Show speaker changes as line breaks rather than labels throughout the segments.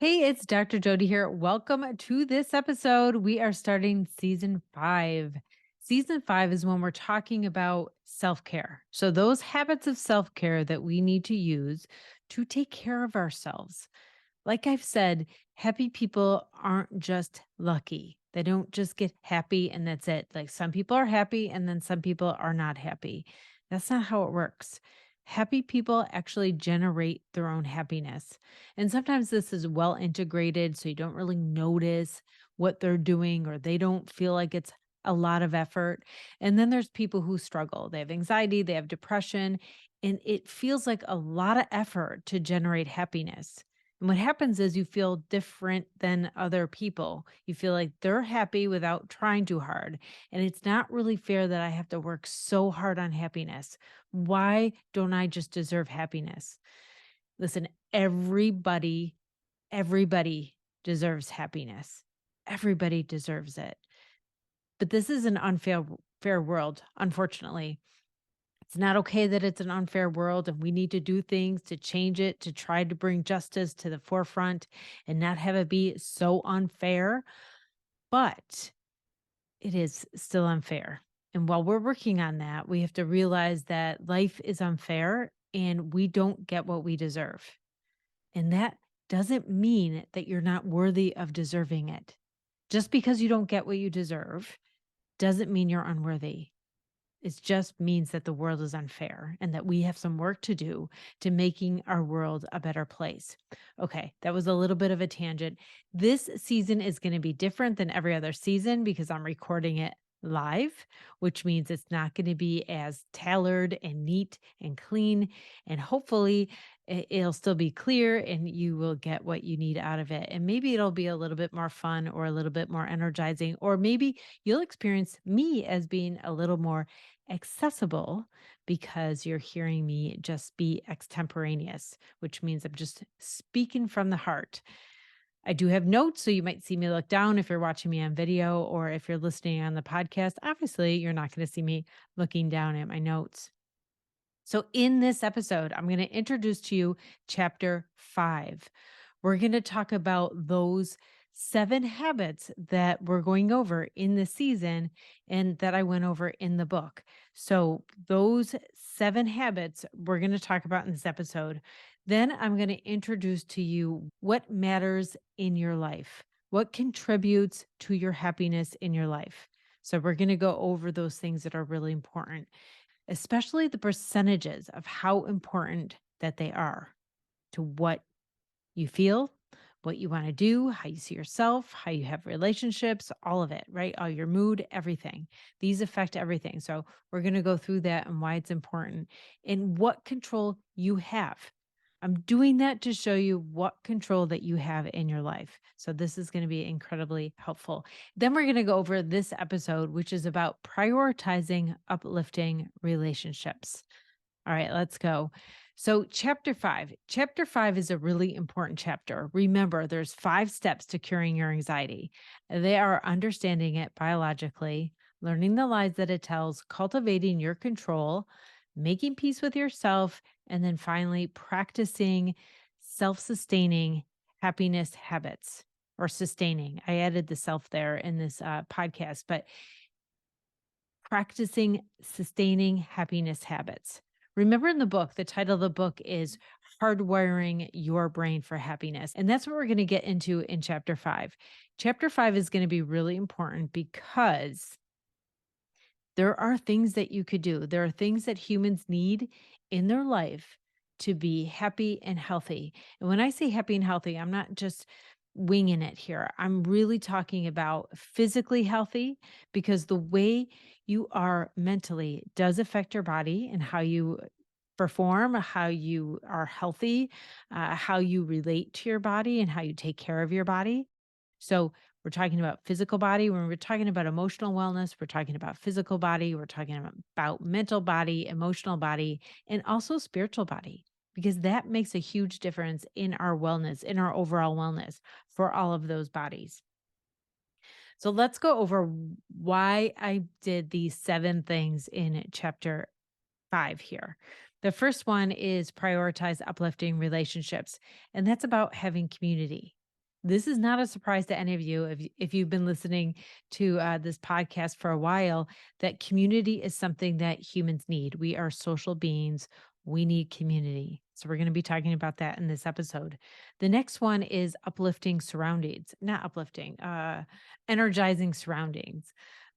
Hey, it's Dr. Jody here. Welcome to this episode. We are starting season 5. Season 5 is when we're talking about self care. So, those habits of self care that we need to use to take care of ourselves. Like I've said, happy people aren't just lucky. They don't just get happy and that's it. Like some people are happy and then some people are not happy. That's not how it works. Happy people actually generate their own happiness. And sometimes this is well integrated, so you don't really notice what they're doing or they don't feel like it's a lot of effort. And then there's people who struggle. They have anxiety, they have depression, and it feels like a lot of effort to generate happiness. And what happens is you feel different than other people. You feel like they're happy without trying too hard. And it's not really fair that I have to work so hard on happiness. Why don't I just deserve happiness? Listen, everybody deserves happiness. Everybody deserves it. But this is an unfair fair world, unfortunately. It's not okay that it's an unfair world, and we need to do things to change it, to try to bring justice to the forefront and not have it be so unfair. But it is still unfair. And while we're working on that, we have to realize that life is unfair and we don't get what we deserve. And that doesn't mean that you're not worthy of deserving it. Just because you don't get what you deserve doesn't mean you're unworthy. It just means that the world is unfair and that we have some work to do to making our world a better place. Okay, that was a little bit of a tangent. This season is going to be different than every other season because I'm recording it live, which means it's not going to be as tailored and neat and clean. And hopefully, it'll still be clear and you will get what you need out of it. And maybe it'll be a little bit more fun or a little bit more energizing, or maybe you'll experience me as being a little more accessible because you're hearing me just be extemporaneous, which means I'm just speaking from the heart. I do have notes, so you might see me look down if you're watching me on video or if you're listening on the podcast. Obviously, you're not going to see me looking down at my notes. So, in this episode, I'm going to introduce to you chapter 5. We're going to talk about those 7 habits that we're going over in the season and that I went over in the book. So, those 7 habits we're going to talk about in this episode. Then I'm going to introduce to you what matters in your life, what contributes to your happiness in your life. So, we're going to go over those things that are really important, especially the percentages of how important that they are to what you feel, what you want to do, how you see yourself, how you have relationships, all of it, right? All your mood, everything. These affect everything. So we're going to go through that and why it's important and what control you have. I'm doing that to show you what control that you have in your life. So this is going to be incredibly helpful. Then we're going to go over this episode, which is about prioritizing uplifting relationships. All right, let's go. So, Chapter 5 is a really important chapter. Remember, there's 5 steps to curing your anxiety. They are understanding it biologically, learning the lies that it tells, cultivating your control, making peace with yourself, and then finally practicing self-sustaining happiness habits or sustaining. I added the self there in this podcast, but practicing sustaining happiness habits. Remember in the book, the title of the book is Hardwiring Your Brain for Happiness. And that's what we're going to get into in chapter 5. Chapter 5 is going to be really important because there are things that you could do. There are things that humans need in their life to be happy and healthy. And when I say happy and healthy, I'm not just winging it here. I'm really talking about physically healthy because the way you are mentally does affect your body and how you perform, how you are healthy, how you relate to your body, and how you take care of your body. So, we're talking about physical body. When we're talking about emotional wellness, we're talking about physical body. We're talking about mental body, emotional body, and also spiritual body, because that makes a huge difference in our wellness, in our overall wellness for all of those bodies. So let's go over why I did these 7 things in chapter 5 here. The first one is prioritize uplifting relationships, and that's about having community. This is not a surprise to any of you if you've been listening to this podcast for a while, that community is something that humans need. We are social beings. We need community. So we're going to be talking about that in this episode. The next one is uplifting surroundings, not uplifting, energizing surroundings.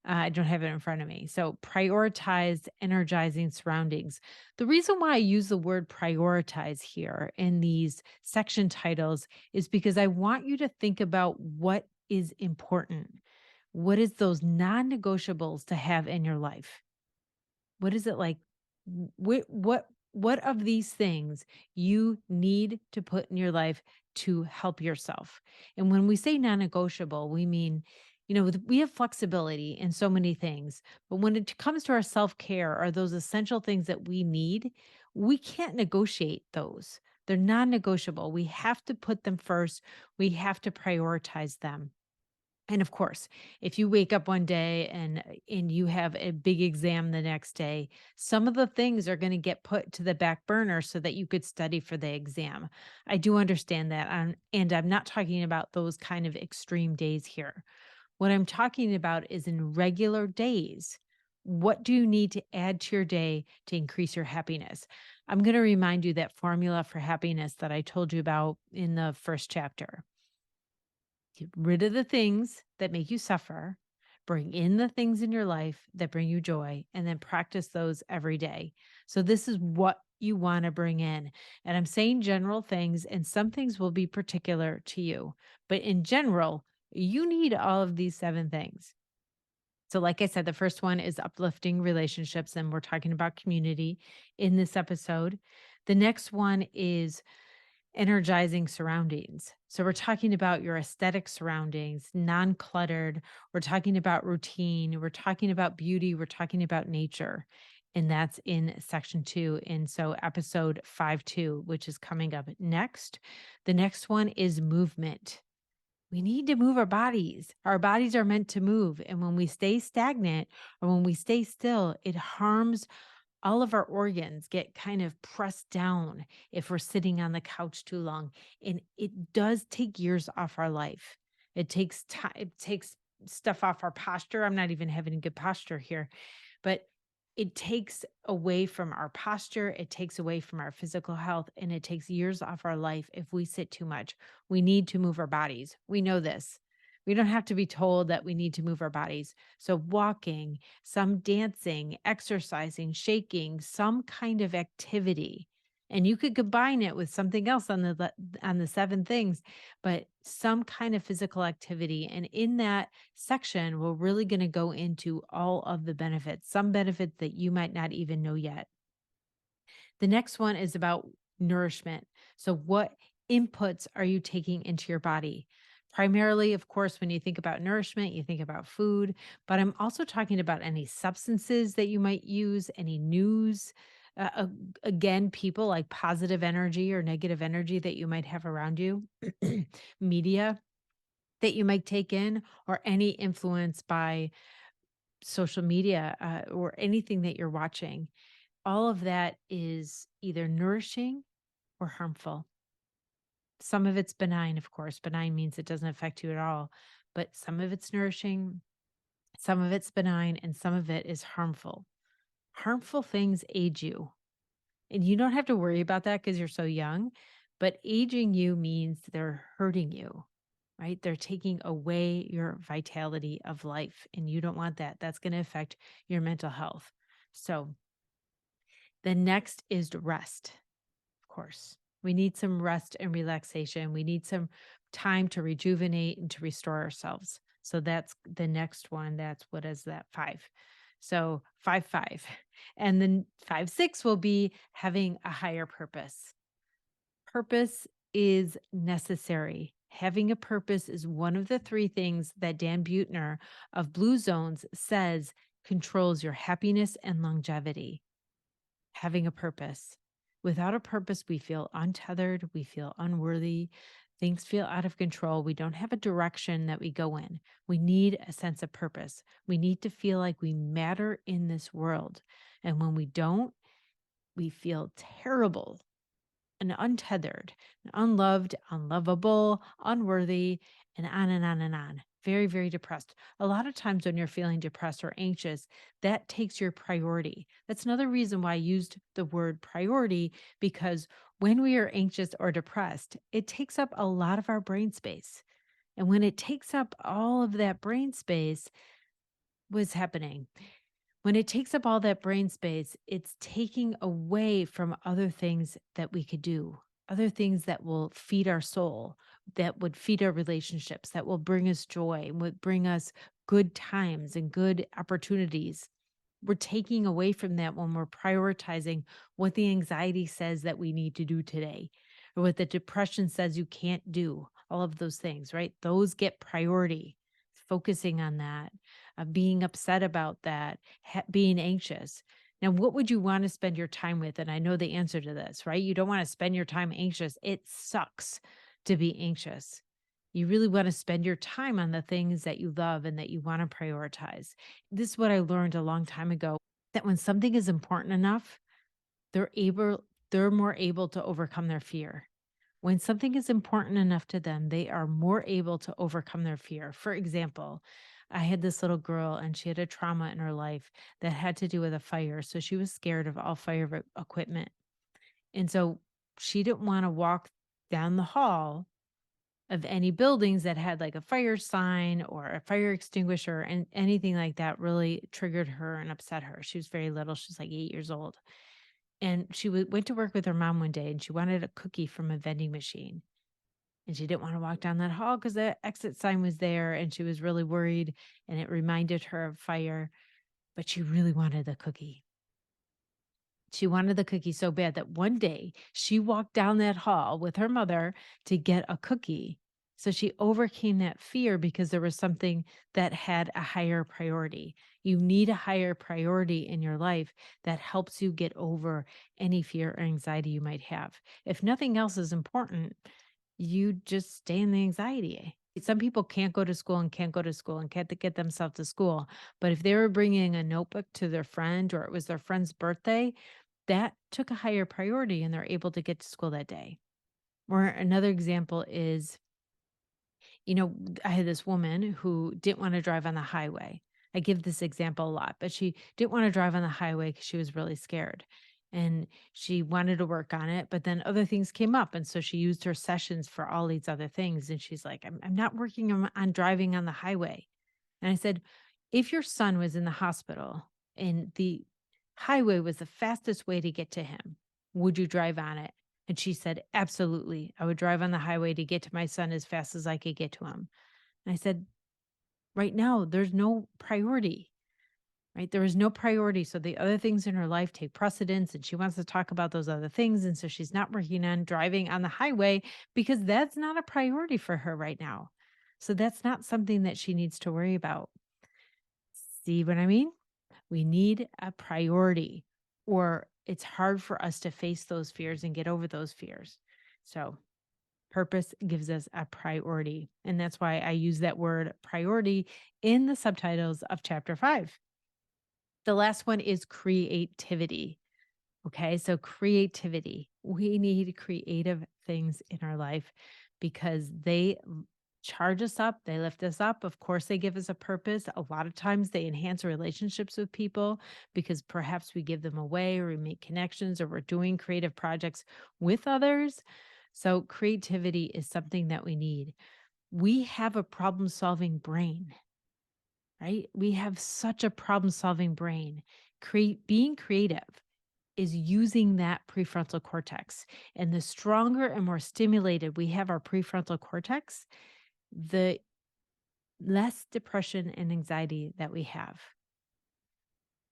I don't have it in front of me. So prioritize energizing surroundings. The reason why I use the word prioritize here in these section titles is because I want you to think about what is important. What is those non-negotiables to have in your life? What is it like? What of these things you need to put in your life to help yourself? And when we say non-negotiable, we mean, we have flexibility in so many things, but when it comes to our self-care or those essential things that we need, we can't negotiate those. They're non-negotiable. We have to put them first. We have to prioritize them. And of course, if you wake up one day and you have a big exam the next day, some of the things are going to get put to the back burner so that you could study for the exam. I do understand that. And I'm not talking about those kind of extreme days here. What I'm talking about is in regular days. What do you need to add to your day to increase your happiness? I'm going to remind you that formula for happiness that I told you about in the first chapter. Get rid of the things that make you suffer, bring in the things in your life that bring you joy, and then practice those every day. So, this is what you want to bring in. And I'm saying general things, and some things will be particular to you. But in general, you need all of these 7 things. So, like I said, the first one is uplifting relationships, and we're talking about community in this episode. The next one is energizing surroundings. So we're talking about your aesthetic surroundings, non-cluttered. We're talking about routine. We're talking about beauty. We're talking about nature. And that's in section 2. And so episode 5.2, which is coming up next. The next one is movement. We need to move our bodies. Our bodies are meant to move. And when we stay stagnant or when we stay still, it harms all of our organs, get kind of pressed down if we're sitting on the couch too long. And it does take years off our life. It takes time, it takes stuff off our posture. I'm not even having good posture here, but it takes away from our posture. It takes away from our physical health, and it takes years off our life if we sit too much. We need to move our bodies. We know this. We don't have to be told that we need to move our bodies. So, walking, some dancing, exercising, shaking, some kind of activity. And you could combine it with something else on the 7 things, but some kind of physical activity. And in that section, we're really going to go into all of the benefits, some benefits that you might not even know yet. The next one is about nourishment. So, what inputs are you taking into your body? Primarily, of course, when you think about nourishment, you think about food, but I'm also talking about any substances that you might use, any news. Again, people like positive energy or negative energy that you might have around you, media that you might take in, or any influence by social media or anything that you're watching. All of that is either nourishing or harmful. Some of it's benign, of course. Benign means it doesn't affect you at all, but some of it's nourishing, some of it's benign, and some of it is harmful. Harmful things age you. And you don't have to worry about that because you're so young, but aging you means they're hurting you, right? They're taking away your vitality of life, and you don't want that. That's going to affect your mental health. So the next is rest, of course. We need some rest and relaxation. We need some time to rejuvenate and to restore ourselves. So that's the next one. That's what is that? 5. So 5.5. And then 5.6 will be having a higher purpose. Purpose is necessary. Having a purpose is one of the 3 things that Dan Buettner of Blue Zones says controls your happiness and longevity. Having a purpose. Without a purpose, we feel untethered, we feel unworthy, things feel out of control. We don't have a direction that we go in. We need a sense of purpose. We need to feel like we matter in this world. And when we don't, we feel terrible. and untethered, and unloved, unlovable, unworthy, and on and on and on. Very, very depressed. A lot of times when you're feeling depressed or anxious, that takes your priority. That's another reason why I used the word priority, because when we are anxious or depressed, it takes up a lot of our brain space. And when it takes up all of that brain space, what's happening? When it takes up all that brain space, it's taking away from other things that we could do, other things that will feed our soul, that would feed our relationships, that will bring us joy, would bring us good times and good opportunities. We're taking away from that when we're prioritizing what the anxiety says that we need to do today, or what the depression says you can't do, all of those things, right? Those get priority, focusing on that, being upset about that, being anxious. Now, what would you want to spend your time with? And I know the answer to this, right? You don't want to spend your time anxious. It sucks to be anxious. You really want to spend your time on the things that you love and that you want to prioritize. This is what I learned a long time ago, that when something is important enough, they're more able to overcome their fear. When something is important enough to them, they are more able to overcome their fear. For example, I had this little girl and she had a trauma in her life that had to do with a fire. So she was scared of all fire equipment. And so she didn't want to walk down the hall of any buildings that had like a fire sign or a fire extinguisher, and anything like that really triggered her and upset her. She was very little. She was like 8 years old. And she went to work with her mom one day and she wanted a cookie from a vending machine. And she didn't want to walk down that hall because the exit sign was there and she was really worried and it reminded her of fire, but she really wanted the cookie. She wanted the cookie so bad that one day she walked down that hall with her mother to get a cookie. So she overcame that fear because there was something that had a higher priority. You need a higher priority in your life that helps you get over any fear or anxiety you might have. If nothing else is important, you just stay in the anxiety. Some people can't go to school and can't go to school and can't get themselves to school. But if they were bringing a notebook to their friend or it was their friend's birthday, that took a higher priority and they're able to get to school that day. Or another example is, I had this woman who didn't want to drive on the highway. I give this example a lot, but she didn't want to drive on the highway because she was really scared. And she wanted to work on it, but then other things came up. And so she used her sessions for all these other things. And she's like, I'm not working on driving on the highway. And I said, if your son was in the hospital and the highway was the fastest way to get to him, would you drive on it? And she said, absolutely. I would drive on the highway to get to my son as fast as I could get to him. And I said, right now, there's no priority, right? There is no priority. So the other things in her life take precedence and she wants to talk about those other things. And so she's not working on driving on the highway because that's not a priority for her right now. So that's not something that she needs to worry about. See what I mean? We need a priority, or it's hard for us to face those fears and get over those fears. So, purpose gives us a priority. And that's why I use that word priority in the subtitles of chapter 5. The last one is creativity. Okay. So, creativity. We need creative things in our life because they charge us up, they lift us up. Of course, they give us a purpose. A lot of times they enhance relationships with people because perhaps we give them away or we make connections or we're doing creative projects with others. So, creativity is something that we need. We have a problem solving brain, right? We have such a problem solving brain. Being creative is using that prefrontal cortex. And the stronger and more stimulated we have our prefrontal cortex, the less depression and anxiety that we have.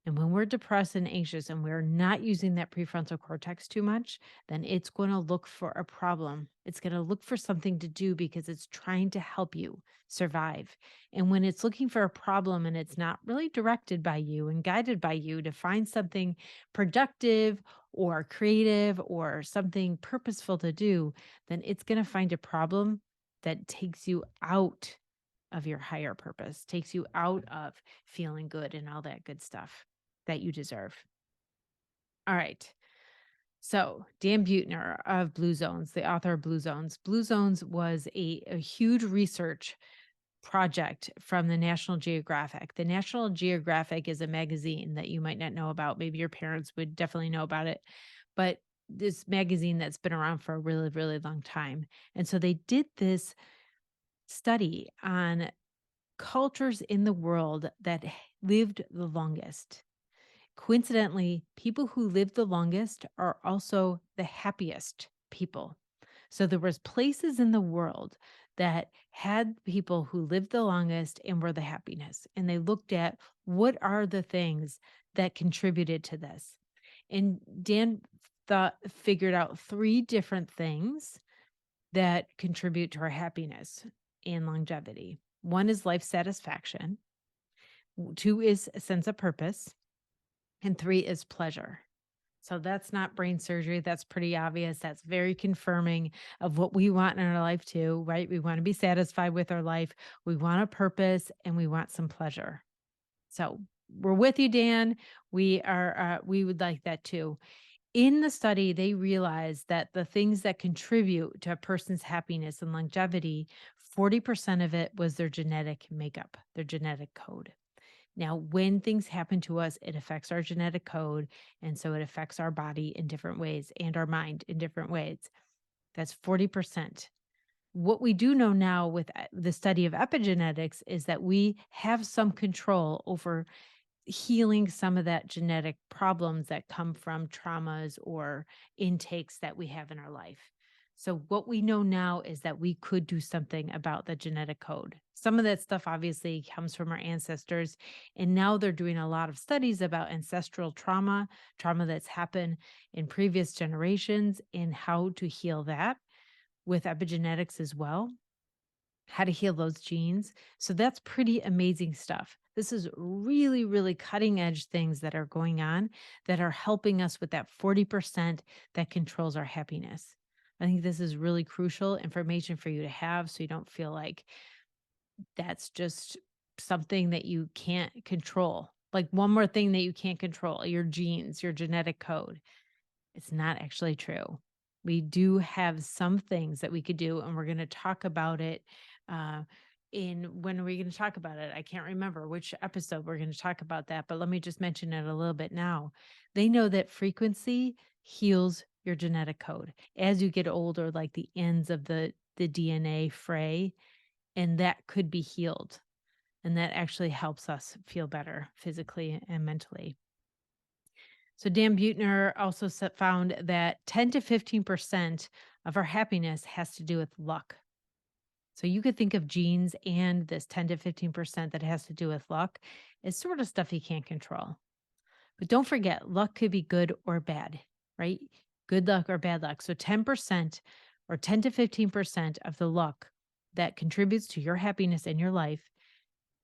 And when we're depressed and anxious and we're not using that prefrontal cortex too much, then it's going to look for a problem. It's going to look for something to do because it's trying to help you survive. And when it's looking for a problem and it's not really directed by you and guided by you to find something productive or creative or something purposeful to do, then it's going to find a problem that takes you out of your higher purpose, takes you out of feeling good and all that good stuff that you deserve. All right. So, Dan Buettner of Blue Zones, the author of Blue Zones. Blue Zones was a huge research project from the National Geographic. The National Geographic is a magazine that you might not know about. Maybe your parents would definitely know about it. But this magazine that's been around for a really, really long time. And so they did this study on cultures in the world that lived the longest. Coincidentally, people who lived the longest are also the happiest people. So there was places in the world that had people who lived the longest and were the happiness. And they looked at what are the things that contributed to this. And Dan figured out three different things that contribute to our happiness and longevity. One is life satisfaction. Two is a sense of purpose. And three is pleasure. So that's not brain surgery. That's pretty obvious. That's very confirming of what we want in our life too, right? We want to be satisfied with our life. We want a purpose and we want some pleasure. So we're with you, Dan. We would like that too. In the study, they realized that the things that contribute to a person's happiness and longevity, 40% of it was their genetic makeup, their genetic code. Now, when things happen to us, it affects our genetic code. And so it affects our body in different ways and our mind in different ways. That's 40%. What we do know now with the study of epigenetics is that we have some control over healing some of that genetic problems that come from traumas or intakes that we have in our life. So what we know now is that we could do something about the genetic code. Some of that stuff obviously comes from our ancestors, and now they're doing a lot of studies about ancestral trauma that's happened in previous generations, and how to heal that with epigenetics as well, how to heal those genes. So that's pretty amazing stuff. This is really, really cutting edge things that are going on that are helping us with that 40% that controls our happiness. I think this is really crucial information for you to have so you don't feel like that's just something that you can't control. Like one more thing that you can't control, your genes, your genetic code. It's not actually true. We do have some things that we could do, and we're going to talk about it. When are we going to talk about it? I can't remember which episode we're going to talk about that, but let me just mention it a little bit now. They know that frequency heals your genetic code as you get older, like the ends of the DNA fray, and that could be healed. And that actually helps us feel better physically and mentally. So Dan Buettner also found that 10 to 15% of our happiness has to do with luck. So you could think of genes and this 10 to 15% that has to do with luck is sort of stuff you can't control. But don't forget, luck could be good or bad, right? Good luck or bad luck. So 10% or 10 to 15% of the luck that contributes to your happiness in your life,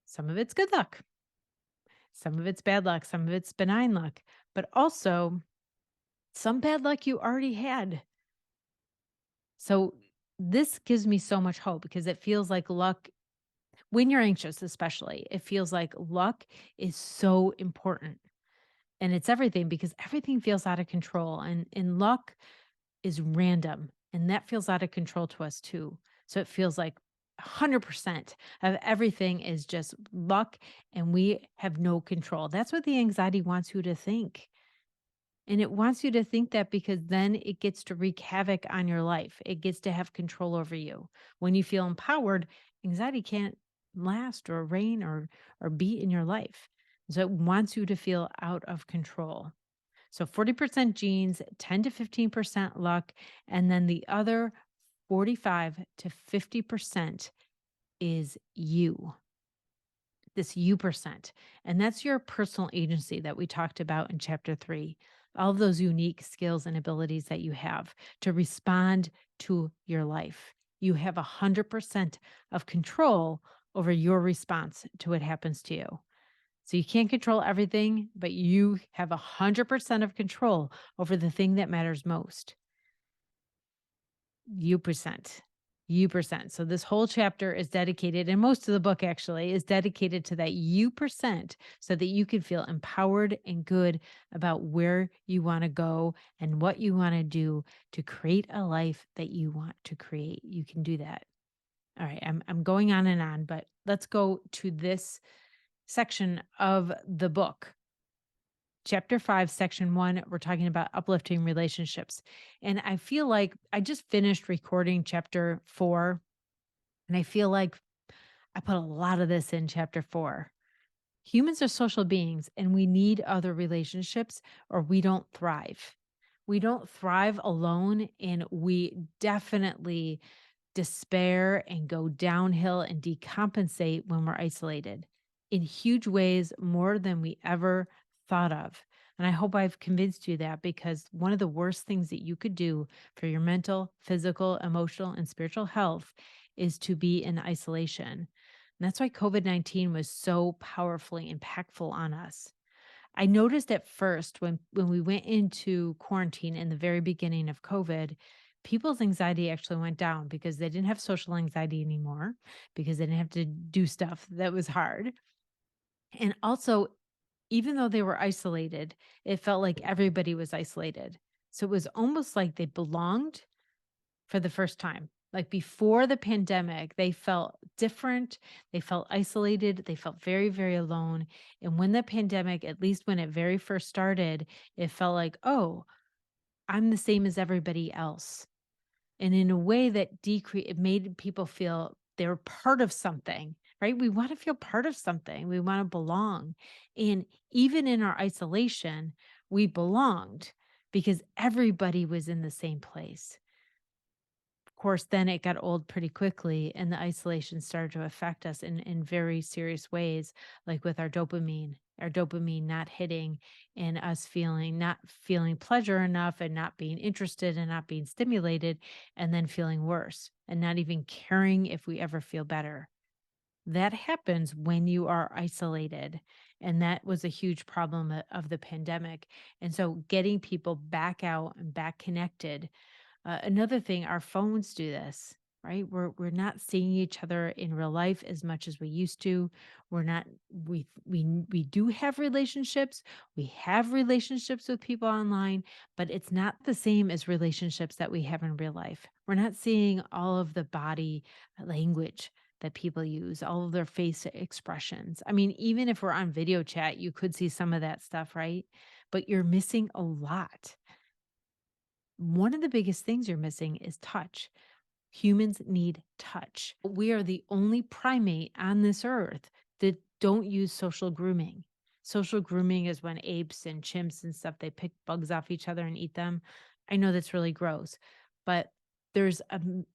some of it's good luck. Some of it's bad luck, some of it's benign luck, but also some bad luck you already had. So this gives me so much hope because it feels like luck, when you're anxious, especially, it feels like luck is so important. And it's everything because everything feels out of control. And luck is random. And that feels out of control to us too. So it feels like 100% of everything is just luck and we have no control. That's what the anxiety wants you to think. And it wants you to think that because then it gets to wreak havoc on your life. It gets to have control over you. When you feel empowered, anxiety can't last or reign or be in your life. So it wants you to feel out of control. So 40% genes, 10 to 15% luck, and then the other 45 to 50% is you. This you percent. And that's your personal agency that we talked about in chapter 3. All of those unique skills and abilities that you have to respond to your life. You have 100% of control over your response to what happens to you. So you can't control everything, but you have 100% of control over the thing that matters most. You percent. you%. So this whole chapter is dedicated, and most of the book actually is dedicated to that you% so that you can feel empowered and good about where you want to go and what you want to do to create a life that you want to create. You can do that. All right, I'm going on and on, but let's go to this section of the book. Chapter 5, Section 1, we're talking about uplifting relationships. And I feel like I just finished recording chapter 4, and I feel like I put a lot of this in chapter 4. Humans are social beings, and we need other relationships or we don't thrive. We don't thrive alone, and we definitely despair and go downhill and decompensate when we're isolated in huge ways more than we ever thought of. And I hope I've convinced you that, because one of the worst things that you could do for your mental, physical, emotional, and spiritual health is to be in isolation. And that's why COVID-19 was so powerfully impactful on us. I noticed at first when we went into quarantine in the very beginning of COVID, people's anxiety actually went down because they didn't have social anxiety anymore, because they didn't have to do stuff that was hard. And also, even though they were isolated, it felt like everybody was isolated. So it was almost like they belonged for the first time. Like before the pandemic, they felt different. They felt isolated. They felt very, very alone. And when the pandemic, at least when it very first started, it felt like, oh, I'm the same as everybody else. And in a way that it made people feel they were part of something, right? We want to feel part of something. We want to belong. And even in our isolation, we belonged because everybody was in the same place. Of course, then it got old pretty quickly, and the isolation started to affect us in very serious ways, like with our dopamine not hitting, and us not feeling pleasure enough, and not being interested and not being stimulated, and then feeling worse and not even caring if we ever feel better. That happens when you are isolated. And that was a huge problem of the pandemic. And so getting people back out and back connected. Another thing, our phones do this, right? We're not seeing each other in real life as much as we used to. We're not we do have relationships. We have relationships with people online, but it's not the same as relationships that we have in real life. We're not seeing all of the body language that people use, all of their face expressions. I mean, even if we're on video chat, you could see some of that stuff, right? But you're missing a lot. One of the biggest things you're missing is touch. Humans need touch. We are the only primate on this earth that don't use social grooming. Social grooming is when apes and chimps and stuff, they pick bugs off each other and eat them. I know that's really gross, but there's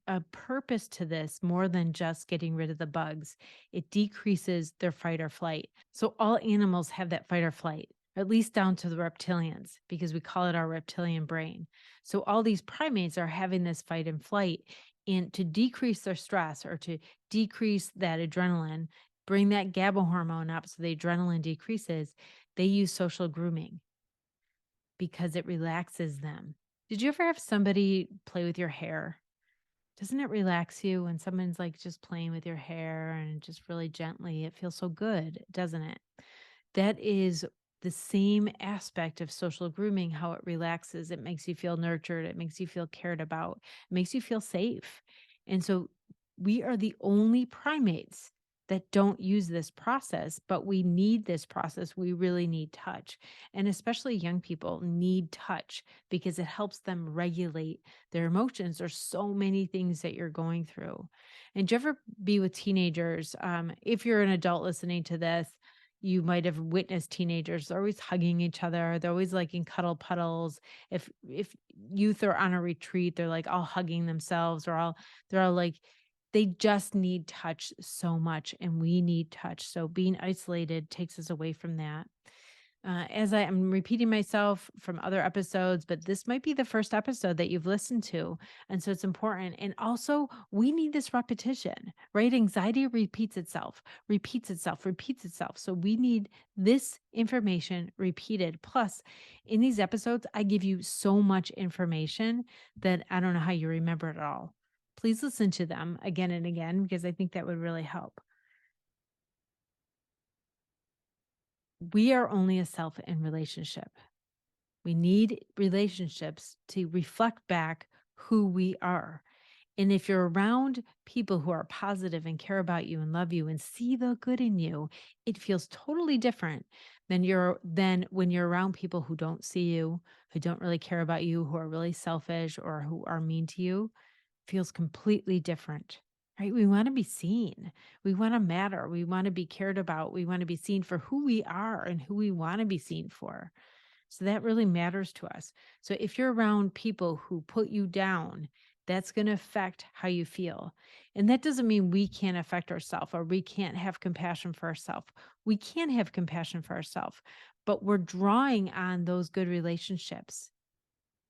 a purpose to this more than just getting rid of the bugs. It decreases their fight or flight. So all animals have that fight or flight, at least down to the reptilians, because we call it our reptilian brain. So all these primates are having this fight and flight, and to decrease their stress or to decrease that adrenaline, bring that GABA hormone up so the adrenaline decreases, they use social grooming because it relaxes them. Did you ever have somebody play with your hair? Doesn't it relax you when someone's like just playing with your hair and just really gently? It feels so good, doesn't it? That is the same aspect of social grooming, how it relaxes. It makes you feel nurtured. It makes you feel cared about. It makes you feel safe. And so we are the only primates that don't use this process, but we need this process. We really need touch. And especially young people need touch because it helps them regulate their emotions. There's so many things that you're going through. And do you ever be with teenagers? If you're an adult listening to this, you might have witnessed teenagers. They're always hugging each other. They're always like in cuddle puddles. If youth are on a retreat, they're like all hugging themselves, or they're all like, they just need touch so much, and we need touch. So being isolated takes us away from that. As I am repeating myself from other episodes, but this might be the first episode that you've listened to. And so it's important. And also, we need this repetition, right? Anxiety repeats itself, repeats itself, repeats itself. So we need this information repeated. Plus, in these episodes, I give you so much information that I don't know how you remember it all. please listen to them again and again, because I think that would really help. We are only a self in relationship. We need relationships to reflect back who we are. And if you're around people who are positive and care about you and love you and see the good in you, it feels totally different than when you're around people who don't see you, who don't really care about you, who are really selfish or who are mean to you. Feels completely different. Right? We want to be seen. We want to matter. We want to be cared about. We want to be seen for who we are and who we want to be seen for. So that really matters to us. So if you're around people who put you down, that's going to affect how you feel. And that doesn't mean we can't affect ourselves or we can't have compassion for ourselves. We can have compassion for ourselves, but we're drawing on those good relationships.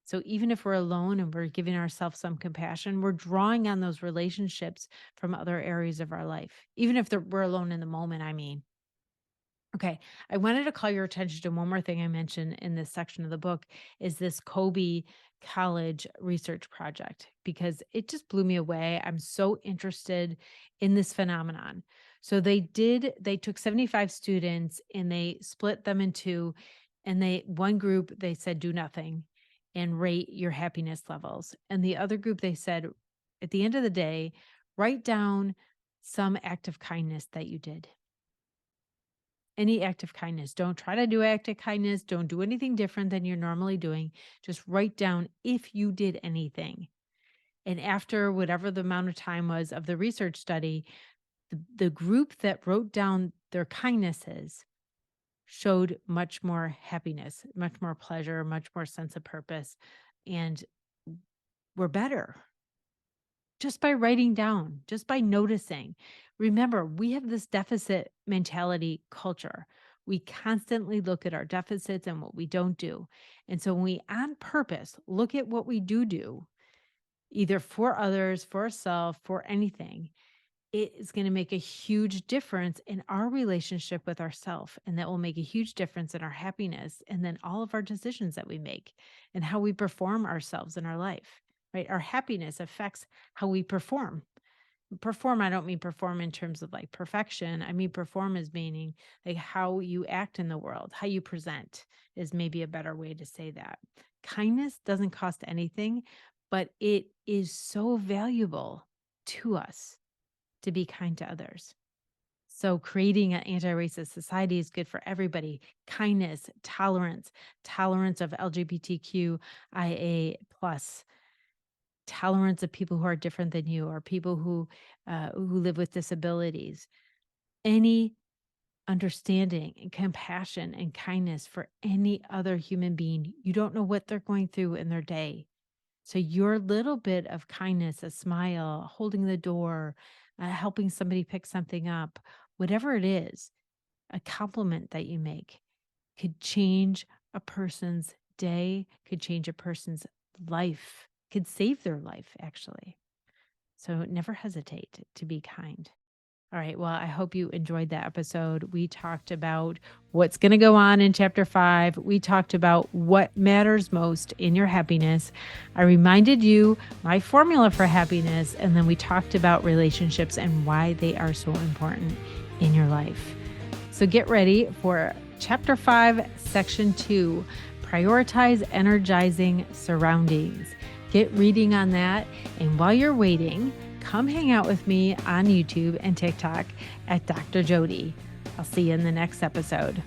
So even if we're alone and we're giving ourselves some compassion, we're drawing on those relationships from other areas of our life, even if we're alone in the moment, I mean. Okay, I wanted to call your attention to one more thing I mentioned in this section of the book is this Kobe College research project, because it just blew me away. I'm so interested in this phenomenon. So they took 75 students and they split them into, and one group they said do nothing and rate your happiness levels. And the other group they said at the end of the day, write down some act of kindness that you did. Any act of kindness. Don't try to do act of kindness. Don't do anything different than you're normally doing. Just write down if you did anything. And after whatever the amount of time was of the research study, the group that wrote down their kindnesses showed much more happiness, much more pleasure, much more sense of purpose, and were better. Just by writing down, just by noticing. Remember, we have this deficit mentality culture. We constantly look at our deficits and what we don't do. And so when we on purpose look at what we do, either for others, for ourselves, for anything, it is going to make a huge difference in our relationship with ourselves. And that will make a huge difference in our happiness and then all of our decisions that we make and how we perform ourselves in our life. Right? Our happiness affects how we perform. Perform, I don't mean perform in terms of like perfection. I mean perform as meaning like how you act in the world, how you present is maybe a better way to say that. Kindness doesn't cost anything, but it is so valuable to us to be kind to others. So creating an anti-racist society is good for everybody. Kindness, tolerance of LGBTQIA+, tolerance of people who are different than you or people who live with disabilities. Any understanding and compassion and kindness for any other human being. You don't know what they're going through in their day. So your little bit of kindness, a smile, holding the door, helping somebody pick something up, whatever it is, a compliment that you make could change a person's day, could change a person's life, could save their life, actually. So never hesitate to be kind. All right. Well, I hope you enjoyed that episode. We talked about what's going to go on in chapter 5. We talked about what matters most in your happiness. I reminded you my formula for happiness, and then we talked about relationships and why they are so important in your life. So get ready for chapter 5, section 2, prioritize energizing surroundings. Get reading on that. And while you're waiting, come hang out with me on YouTube and TikTok at Dr. Jodi. I'll see you in the next episode.